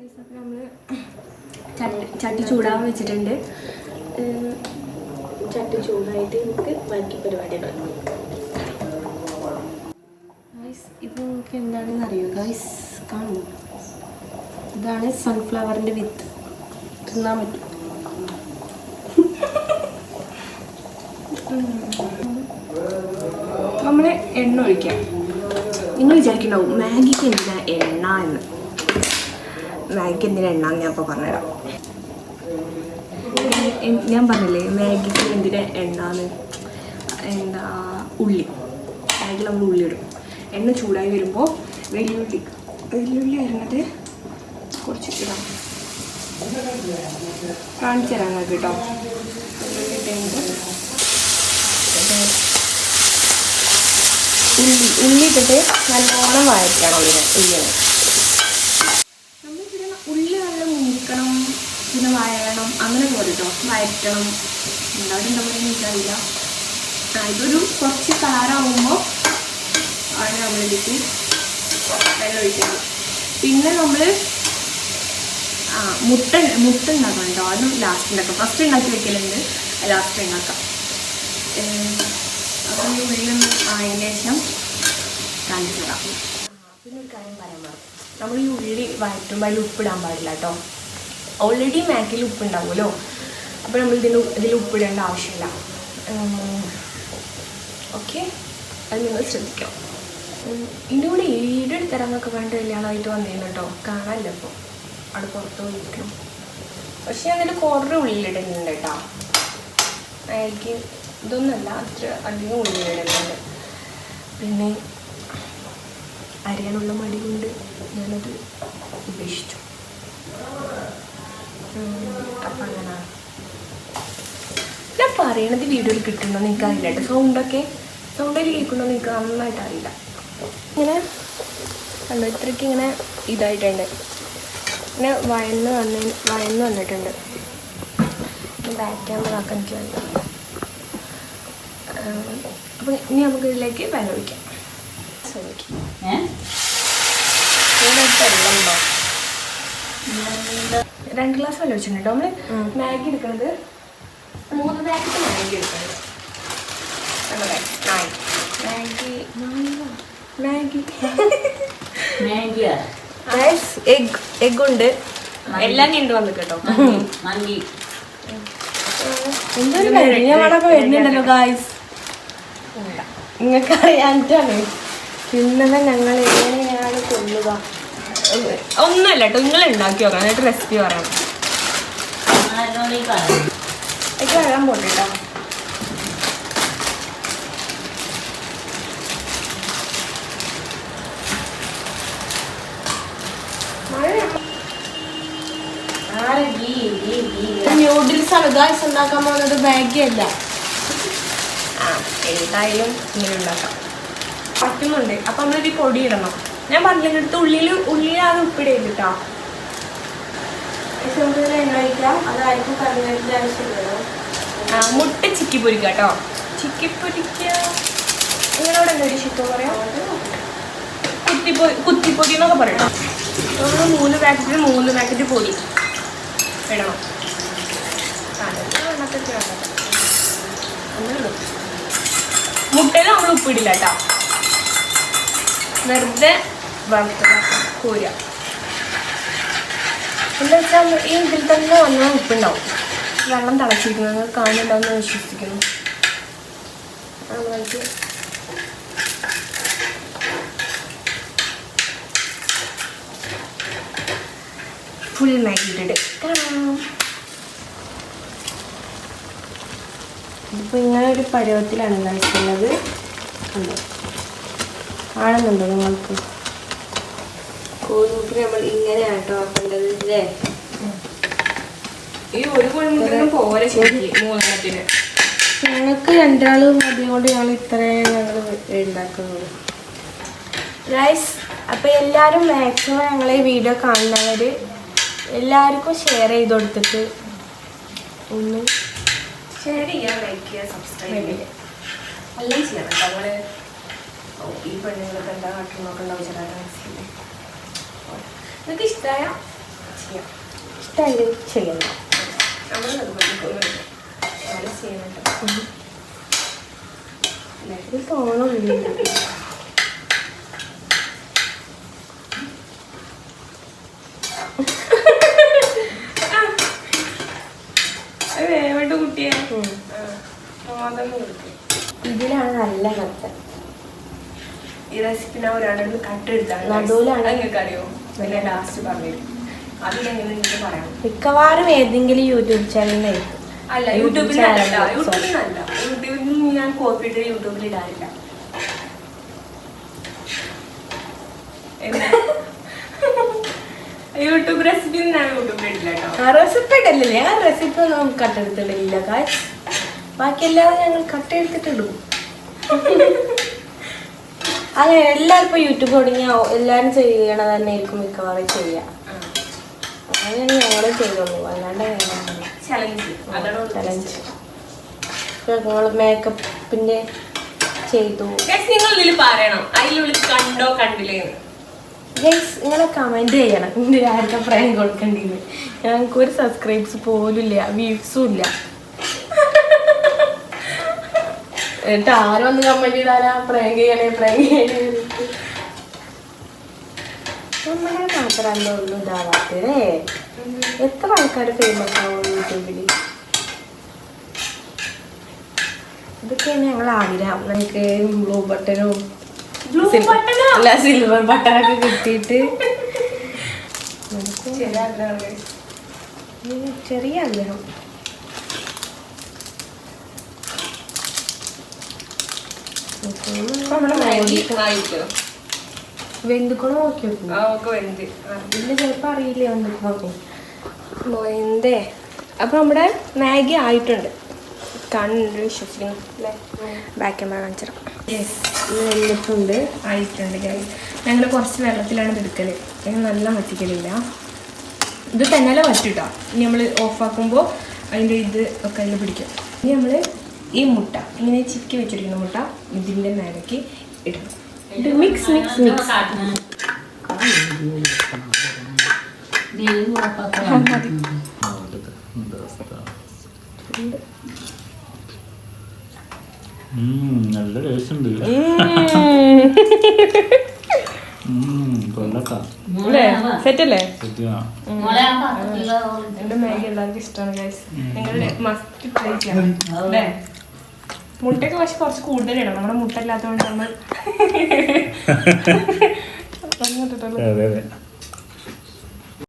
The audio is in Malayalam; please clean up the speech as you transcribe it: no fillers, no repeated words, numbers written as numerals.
അപ്പോൾ നമ്മൾ ചട്ടി ചൂടാൻ വെച്ചിട്ടുണ്ട്. ചട്ടി ചൂടായിട്ട് നമുക്ക് ബാക്കി പരിപാടികൾ. ഗൈസ് ഇത് നമുക്ക് എന്താണെന്ന് അറിയോ ഗൈസ്? കാണുമോ? ഇതാണ് സൺഫ്ലവറിൻ്റെ വിത്ത്. തിന്നാൻ പറ്റും. നമ്മൾ എണ്ണ ഒഴിക്കാം. നിങ്ങൾ വിചാരിക്കണ്ടാവും മാഗിക്ക് എന്തിനാ എണ്ണ എന്ന്. മാഗിക്ക് എന്തിനാ എണ്ണ എന്ന് ഞാൻ ഇപ്പോൾ പറഞ്ഞുതരാം. ഞാൻ പറഞ്ഞില്ലേ മാഗിക്ക് എന്തിനാ എണ്ണ എന്ന്. എന്താ ഉള്ളി, മാഗിൽ നമ്മൾ ഉള്ളി ഇടും. എണ്ണ ചൂടായി വരുമ്പോൾ വെല്ലുള്ളി വരുന്നത് കുറച്ച് ഇടാം. കാണിച്ചു തരാം നിങ്ങൾക്ക് കേട്ടോ. ഉള്ളി ഇട്ടിട്ട് നല്ലോണം വഴറ്റണം. ഉള്ളിനെ നമ്മളിവിടെ ഉള്ളി നല്ല മൂക്കണം, പിന്നെ വഴണം, അങ്ങനെ പോലെ കേട്ടോ. വഴറ്റണം എല്ലാവരും എന്താ പറയുക എനിക്കറിയില്ല. ഇതൊരു കുറച്ച് കളറാകുമ്പോൾ ആണ് നമ്മളിതിലേക്ക് വെള്ളം ഒഴിക്കുന്നത്. പിന്നെ നമ്മൾ മുട്ട ഉണ്ടാക്കണം കേട്ടോ. അതും ലാസ്റ്റ് ഉണ്ടാക്കാം. ഫസ്റ്റ് ഉണ്ടാക്കി വെക്കലുണ്ട്, ലാസ്റ്റ് ഉണ്ടാക്കാം. അപ്പോൾ ഈ ഉള്ളിലൊന്ന് ആയതിന് ശേഷം കാണിച്ചു തരാം. പിന്നെ ഒരു കാര്യം പറയാൻ പാടില്ല, നമ്മൾ ഈ ഉള്ളി വഴറ്റുമ്പോൾ അതിൽ ഉപ്പിടാൻ പാടില്ല കേട്ടോ. ഓൾറെഡി മാഗിയിൽ ഉപ്പുണ്ടാവുമല്ലോ, അപ്പോൾ നമ്മൾ ഇതിൽ ഉപ്പിടേണ്ട ആവശ്യമില്ല. ഓക്കെ, അത് നിങ്ങൾ ശ്രദ്ധിക്കാം. ഇതിൻ്റെ കൂടെ വീഡിയോ എടുത്തരാന്നൊക്കെ പറഞ്ഞിട്ട് കല്യാണമായിട്ട് വന്നിരുന്നു കേട്ടോ. കാണാനില്ല ഇപ്പോൾ, അവിടെ പുറത്ത് പോയിരിക്കണം. പക്ഷേ അതിൽ കുറേ ഉള്ളിലിടുന്നുണ്ട് കേട്ടോ. മാഗി ഇതൊന്നുമല്ല, അത്ര അധികം ഉള്ളിലിടുന്നുണ്ട്. പിന്നെ അരിയാനുള്ള മടി കൊണ്ട് ഞാനത് ഉപേക്ഷിച്ചു. അപ്പം അങ്ങനെയാണ് ഞാൻ പറയണത്. വീഡിയോയിൽ കിട്ടുന്നുണ്ടോ എന്ന് എനിക്കറിയില്ല കേട്ടോ. സൗണ്ടിൽ കേൾക്കണമെന്ന് എനിക്ക് നന്നായിട്ട് അറിയില്ല. ഇങ്ങനെ കണ്ടോ, ഇത്രയ്ക്ക് ഇങ്ങനെ ഇതായിട്ടുണ്ട്. പിന്നെ വഴന്ന് വന്നിട്ടുണ്ട്. ബാക്ക് ക്യാമറ ആക്കാൻ എനിക്ക് വേണ്ട. അപ്പം ഇനി നമുക്ക് ഇതിലേക്ക് വെള്ളം ഒഴിക്കാം. ശ്രമിക്കാം. 2 ഗ്ലാസ് വെള്ളം ഒഴിച്ചിട്ടുണ്ട്. നമ്മൾ മാഗി എടുക്കുന്നത് 3 പാക്കറ്റ് മാഗി എടുക്കുന്നത്. എഗ് ഉണ്ട്, എല്ലാം കണ്ടു വന്നു കേട്ടോ. എന്തൊരു മണമൊക്കെ വരുന്നുണ്ടല്ലോ ഗായ്സ്. നിങ്ങൾക്ക് അറിയാനാണ്. പിന്നെ ഞങ്ങൾ എങ്ങനെയാണ് കൊല്ലുക ഒന്നുമല്ല കേട്ടോ. നിങ്ങൾ ഉണ്ടാക്കി നോക്കണം, എന്നിട്ട് റെസിപ്പി പറയണം. എനിക്ക് വെള്ളം പോട്ടെ കേട്ടോ. ന്യൂഡിൽസ് ആണ് ഗായ്സ് ഉണ്ടാക്കാൻ പോകുന്നത്, മാഗി അല്ല. ഏതായാലും ഇങ്ങനെ ഉണ്ടാക്കാം പറ്റുന്നുണ്ട്. അപ്പം നമ്മളൊരു പൊടി ഇടണം. ഞാൻ പറഞ്ഞിട്ട് ഉള്ളിലാണ് ഉപ്പിടരുത് കേട്ടോ. എണ്ണ ഒഴിക്കാം. അതായിരിക്കും കറിവേപ്പിൻ്റെ ആവശ്യമുള്ളൂ. മുട്ട ചിക്കി പൊരിക്കുക കേട്ടോ. ചിക്കി പൊരിക്കുക നിങ്ങളവിടെ എന്താ ഒരു ചിക്കൻ പറയാം? കുത്തിപ്പൊടി എന്നൊക്കെ പറയട്ടോ. നമ്മൾ 3 പാക്കറ്റ് പൊടി ഇടണം. മുട്ടയിൽ നമ്മൾ ഉപ്പിടില്ല കേട്ടോ. വെറുതെ വറുത്തത കോര. എന്താ വെച്ചാൽ ഈ ഇതിൽ തന്നെ വന്നാൽ ഉപ്പുണ്ടാവും. വെള്ളം തിളച്ചിരിക്കുന്നത് കാണുന്നുണ്ടാവുമെന്ന് വിശ്വസിക്കുന്നു. നമ്മൾക്ക് ഫുൾ മാഗി ഇട്ടിട്ട് കാണാം. ഇതിപ്പോൾ ഇങ്ങനെ ഒരു പരുവത്തിലാണ് കഴിക്കുന്നത്. കാണുന്നുണ്ടോ നിങ്ങൾക്ക്? കോഴിമുട്ട നമ്മൾ ഇങ്ങനെയാണ് കേട്ടോ ആക്കേണ്ടത് അല്ലേ? ഈ ഒരു കോഴിമുട്ട പോലെ ശരി 3 ഞങ്ങൾക്ക് 2 ആൾ മതി കൊണ്ട് ഞങ്ങൾ ഇത്രയും ഞങ്ങൾ ഉണ്ടാക്കുന്നത് ഗൈസ്. അപ്പോൾ എല്ലാവരും മാക്സിമം ഞങ്ങളെ വീഡിയോ കാണുന്നവർ എല്ലാവർക്കും ഷെയർ ചെയ്ത് കൊടുത്തിട്ട് ഒന്ന് ഷെയർ ചെയ്യുക, ലൈക്ക് ചെയ്യുക, സബ്സ്ക്രൈബ് ചെയ്യുക, എല്ലാം ചെയ്യണം കേട്ടോ. നമ്മൾ ഈ പെണ്ണുങ്ങൾക്ക് എന്താ കാട്ടുന്നൊക്കെ ഉണ്ടാവും ചില നിങ്ങൾക്ക് ഇഷ്ടമായ ചെയ്യാം. ഇഷ്ടമായി ചെയ്യണം. നമ്മൾ നിർബന്ധിക്കൊന്നുമില്ല. അങ്ങനെ ചെയ്യണം. ഇത് തോന്നുന്നില്ല. വേവട്ട് കുട്ടിയെ ഇതിലാണ് നല്ല കത്ത്. ഈ റെസിപ്പി ഞാൻ ഒരാളുടെ കട്ടെടുത്താണ്. നടുവിലാണ്. നിങ്ങൾക്ക് അറിയോ? പിന്നെ ലാസ്റ്റ് പറഞ്ഞു അതിലെങ്ങനെ നിങ്ങൾക്ക് പറയാം. മിക്കവാറും ഏതെങ്കിലും യൂട്യൂബ് ചാനലിനായിരിക്കും. അല്ല, യൂട്യൂബിലല്ല. യൂട്യൂബിൽ ഞാൻ കോപ്പി ഇട്ട് യൂട്യൂബിൽ ഇടാറില്ല. യൂട്യൂബ് റെസിപ്പി ഞാൻ യൂട്യൂബിൽ ഇടില്ല കേട്ടോ. റെസിപ്പി ഇടല്ലേ? ഞാൻ റെസിപ്പി ഒന്നും കട്ടെടുത്തിട്ടില്ല. ബാക്കിയെല്ലാം ഞങ്ങൾ കട്ടെടുത്തിട്ടിടും. അങ്ങനെ എല്ലാവരും ഇപ്പൊ യൂട്യൂബ് തുടങ്ങിയ എല്ലാരും ചെയ്യണത് തന്നെ ആയിരിക്കും മിക്കവാറും ചെയ്യാം. അങ്ങനെയാണ് ഞങ്ങളും ചെയ്തോളൂ. അല്ലാണ്ട് ചലഞ്ച് ഞങ്ങൾ മേക്കപ്പിന്റെ ചെയ്തു. നിങ്ങൾ പറയണം അതിനുള്ളിൽ കണ്ടോ കണ്ടില്ലേ. ഗൈസ് ഇങ്ങനെ കമന്റ് ചെയ്യണം. ഇതിന്റെ ആർക്കും പ്രായം കൊടുക്കേണ്ടിന്ന്. ഞങ്ങൾക്ക് ഒരു സബ്സ്ക്രൈബ്സ് പോലും ഇല്ല, വ്യൂസും ഇല്ല. എന്നിട്ട് ആരും ഒന്ന് കമന്റ് ചെയ്താലാ പ്രാങ്ക് ചെയ്യണേ പ്രാങ്ക് ചെയ്യണേ. നമ്മളെ മാത്രമല്ല ഒന്നും ഇതാവാത്തേ. എത്ര ആൾക്കാർ ഫേമസ് ആവും യൂട്യൂബിൽ. ഇതൊക്കെയാണ് ഞങ്ങൾ ആഗ്രഹം. നമുക്ക് ബ്ലൂ ബട്ടനും അല്ല സിൽവർ ബട്ടനൊക്കെ കിട്ടിയിട്ട് ചെറിയ ആഗ്രഹം. വെന്തുക്കണോ നോക്കി നോക്കും. ഇതിന് ചിലപ്പോൾ അറിയില്ല വെന്തുക്കണോ എന്തേ. അപ്പൊ നമ്മുടെ മാഗി ആയിട്ടുണ്ട്. കണ്ട് വിശ്വസിക്കുന്നു അല്ലേ? ബാക്ക് ക്യാമറ കാണിച്ചിടാം. വെന്തിട്ടുണ്ട്, ആയിട്ടുണ്ട്. ഞങ്ങൾ കുറച്ച് വെള്ളത്തിലാണ് ഇത് എടുക്കൽ. ഞങ്ങൾ നല്ല വറ്റിക്കലില്ല. ഇത് തന്നെ വറ്റിട്ടോ. ഇനി നമ്മൾ ഓഫാക്കുമ്പോൾ അതിൻ്റെ ഇത് ഒക്കെ അതിൽ പിടിക്കും. ഇനി നമ്മൾ ഈ മുട്ട ഇങ്ങനെ ചിക്കി വെച്ചിരിക്കുന്ന മുട്ട ഇതിൻ്റെ മേലേക്ക് ഇടണം. ഇത് മിക്സ് മിക്സ് മിക്സ് നല്ല ടേസ്റ്റ് ഉണ്ട്. സെറ്റല്ലേ? എന്റെ മാഗി എല്ലാവർക്കും ഇഷ്ടമാണ് ഗൈസ്. നിങ്ങളുടെ മസ്റ്റ് ട്രൈ ചെയ്യണം അല്ലേ? മുട്ടയൊക്കെ പക്ഷെ കുറച്ച് കൂടുതലാണ്. നമ്മുടെ മുട്ട ഇല്ലാത്തതുകൊണ്ട് നമ്മൾ